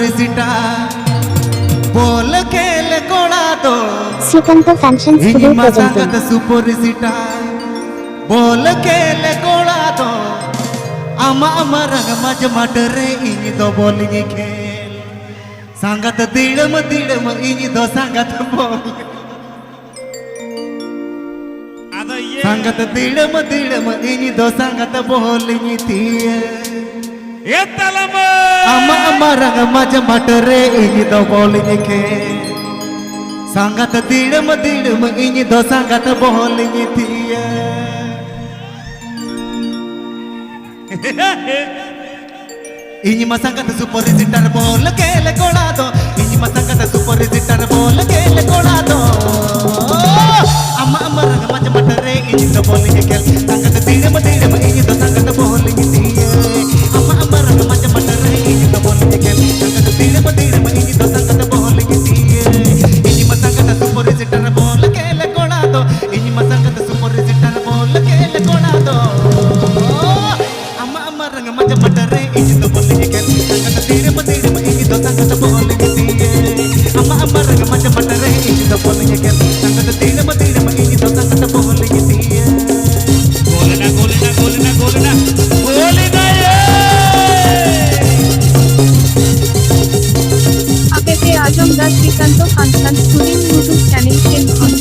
सुपरसिटा बोल खेल कोड़ा तो শ্রীকান্ত ফ্যাশন স্টুডিও প্রেজেন্টিং संगत सुपरसिटा बोल खेल कोड़ा तो आमा आमा रंग मज मटरे इन दो बोलिंग खेल संगत दिड़म इन दो संगत बोल संगत दिड़म इन दो संगत बोलिंग तीए आमा आमा रंग मज मटरे इन दो बोलिंग खेल संगत दिड़म इन दो संगत बोलिंग तीए इनी मसंगत सुपरसिटर बोल खेल कोड़ा दो इनी मसंगत सुपरसिटर बोल खेल कोड़ा दो अम्मा अम्मा रंग मज मटरे इनी तो बोलिंग खेल संगत दिड़म इनी तो संगत बोलिंग तीए अम्मा अम्मा रंग मज मटरे इनी तो बोलिंग खेल संगत दिड़म इनी तो संगत बोलिंग तीए इनी मसंगत सुपरसिटर बोल खेल कोड़ा दो इनी मसंगत सुपरसिटर बोल खेल कोड़ा दो रंग मज मटरे इनी तो बोलिंग खेल संगत दिड़म इनी तो संगत बोलिंग तीए अम्मा अम्मा रंग मज मटरे इनी तो बोलिंग खेल संगत दिड़म इनी तो संगत बोलिंग तीए गोलना गोलना गोलना गोलना गोलना आपके Azamgarh Shrikant fashion studio YouTube channel के नाम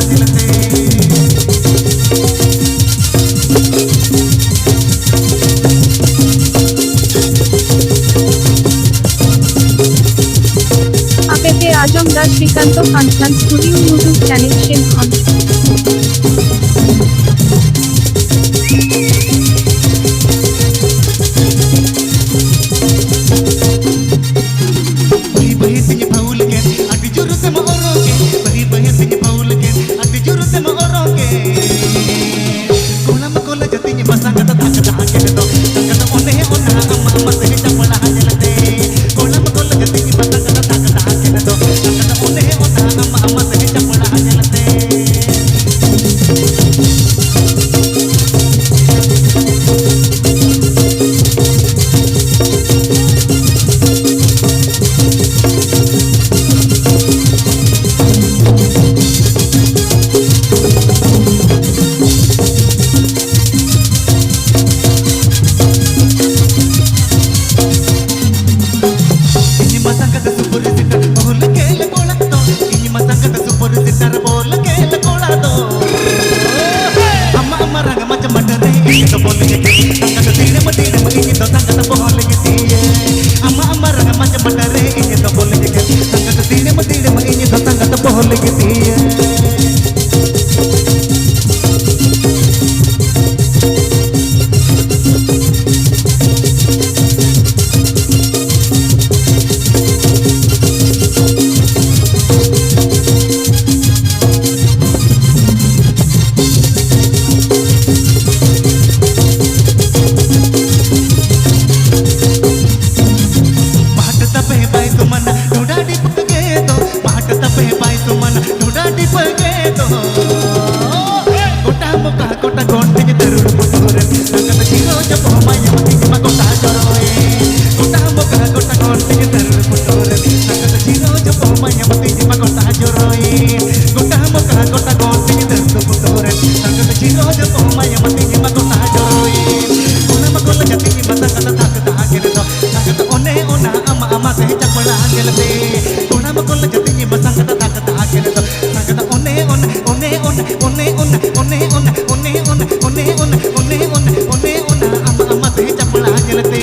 jelate. APP Ajamdar Srikanto Function Studio YouTube channel Shinhan. बही बही तिनी भाऊल के अति जोर से मोरोगे बही बही तिनी भाऊल के अति जोर से मोरोगे कोला मकोला जतिनी मसंग त ताक ताक के दो संगत ओने ओना अम्मा अम्मा से चपड़ा जलते कोला मकोला जतिनी मसंग त ताक ताक के दो संगत ओने ओना अम्मा अम्मा से चपड़ा जलते इनी मसंगत सुपर सिटर बोल के लकोला दो इनी मसंगत सुपर सिटर बोल के लकोला दो अम्मा अम्मा रंग मच मटरे इनी तो बोल के संगत तीने मतीने इनी तो संगत बोल के तीए अम्मा अम्मा रंग मच मटरे इनी तो बोल के संगत तीने मतीने इनी तो संगत बोल के तीए बाट तपे बाई सुमन ढूंढा डिप के दो बाट तपे बाई सुमन ढूंढा डिप के दो गोटा मुका गोटा गोंटे तरुण पुतोरे संगत जीरो जब माया मती मा गोटा जरोए गोटा मुका गोटा गोंटे तरुण पुतोरे संगत जीरो जब माया मती मा गोटा जरोए गोटा मुका गोटा गोंटे तरुण पुतोरे संगत जीरो जब माया मती मा गोटा जरोए कोला मकोला जति मसंगत ताक ताक के दो संगत ओने ओना अम्मा अम्मा से चपड़ा जलते कोला मकोला जति मसंगत ताक ताक के दो संगत ओने ओने ओने ओने ओने ओने ओने ओने ओने ओने ओने ओने ओने ओने ओने ओना अम्मा अम्मा से चपड़ा जलते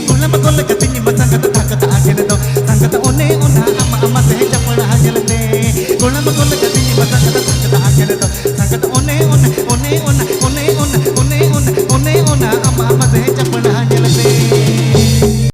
कोला मकोला जति मसंगत ताक ताक के दो संगत ओने ओना अम्मा अम्मा से चपड़ा जलते कोला मकोला